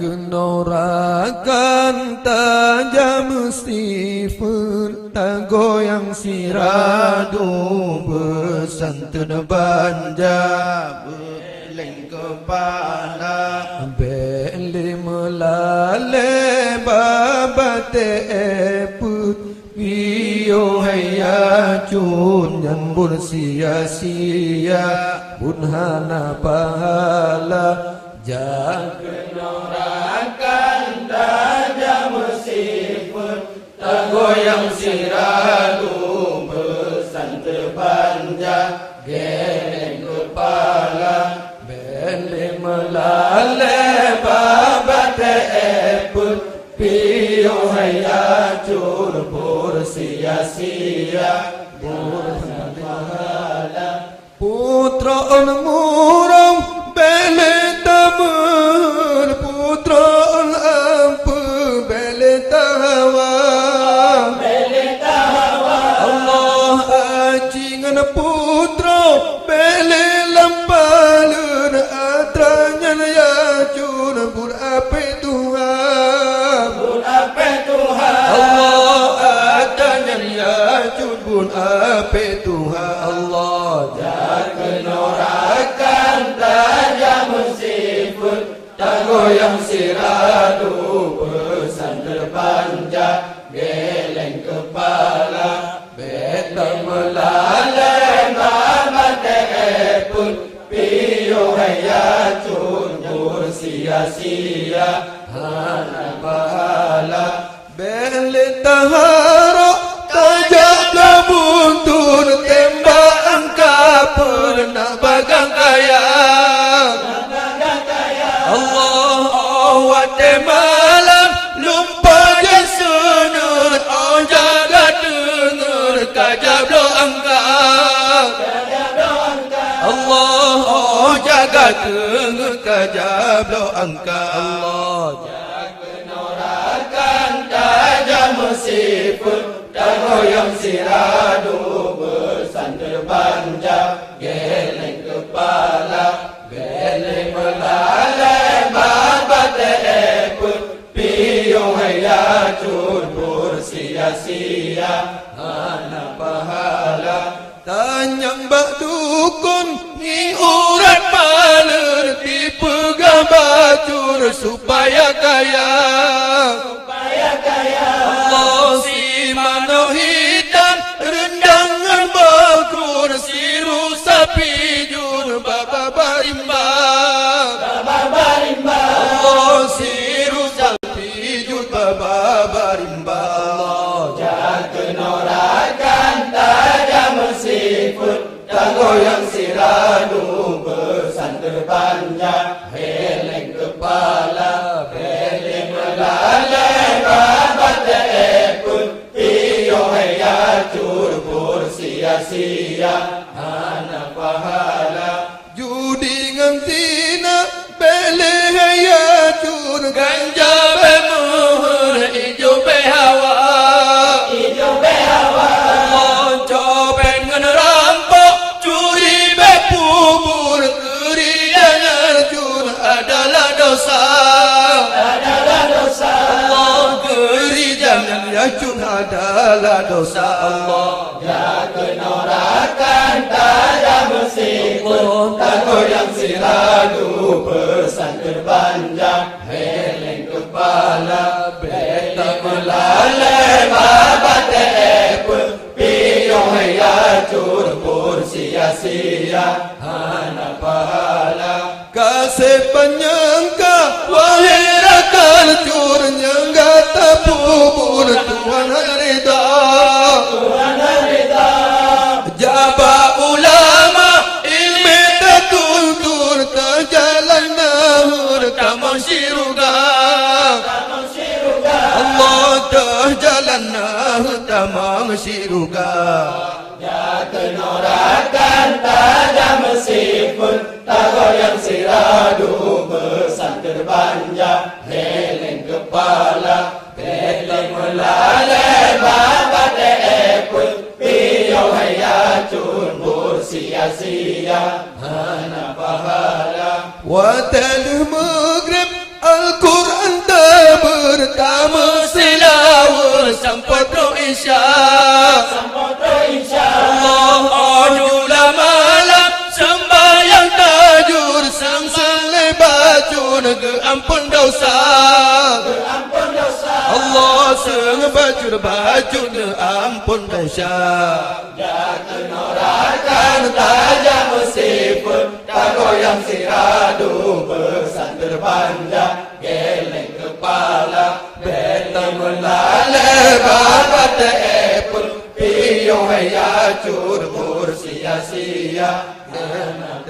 Kenorakan tajam sifat, tak goyang siradu bersantun banja beleng kepala beli melale babate eput Iyo haya cun yang sia-sia bunhana pahala Kenorakan tajam sifat, tak goyang siradu pesan terbanja geleng kepala beli melale babate eput piyo haya cur sia-sia burhan pahala putra on murung bele tamun putra on ampu bele tawa Allah ajingan putra bele lampalun atranya ya cur bur ape Tuhan Allah adanya ya cur bur ape Tuhan Allah kenorakan tajam sifat, tak goyang siradu pesan terbanja geleng kepala beta melale mamate epun piyo haya cunbur sia-sia hana pahala beli tahara tajak kabuntur tembak angka pernah bagang kaya Allah awate malam lupa jesunut oh jaga dengar kajab do angka Allah jaga dengar kajab do angka Allah kenorakan tajam sifat tak goyang siradu besan terbanja geleng kepala geleng melale babate eput piyo haya cunbur sia-sia hana pahala tanyang bak dukun ni urat paler tipe gabacur supaya kaya Allah si mano hitam rendangan bakur siru sapi jur baba barimba Allah siru sapi jur baba barimba Allah kenorakan tajam sifat, tak goyang siradu besan terbanja heleng kepala heleng melale babate epun piyo haya curbur sia-sia hana pahala judi ngantina bele haya cur ganja bemuhur ijo behawa Allah coben ngan rampok curi bepubur keriangan cur adalah dosa Allah keri jangan yacun adalah dosa Allah kenorakan tajam sifat, tak goyang siradu pesan terbanja heleng kepala beta melale babate eput piyo haya curbur sia-sia hana pahala kasih penyangka wahirakan cur nyangga tapubur Tuhan rida jaba ulama ilmi tertutur terjalan nahur kamar syurga Allah terjalan nahur kamar syurga kenorakan tajam sifat, tak goyang siradu besan terbanja heleng kepala geleng melale babate eput piyo haya cunbur sia-sia hana pahala watal maghrib mesti lawur sampotro insya Allah. Ajulah malam sembahyang tajur sang lebajun ke ampun dosa Allah sang bajur ke ampun dosa. Jatuh norakan tajam meskipun tak goyang siradu bersandar panjang geleng kepala betang melale babat teepul piyo hayacur sia-sia kena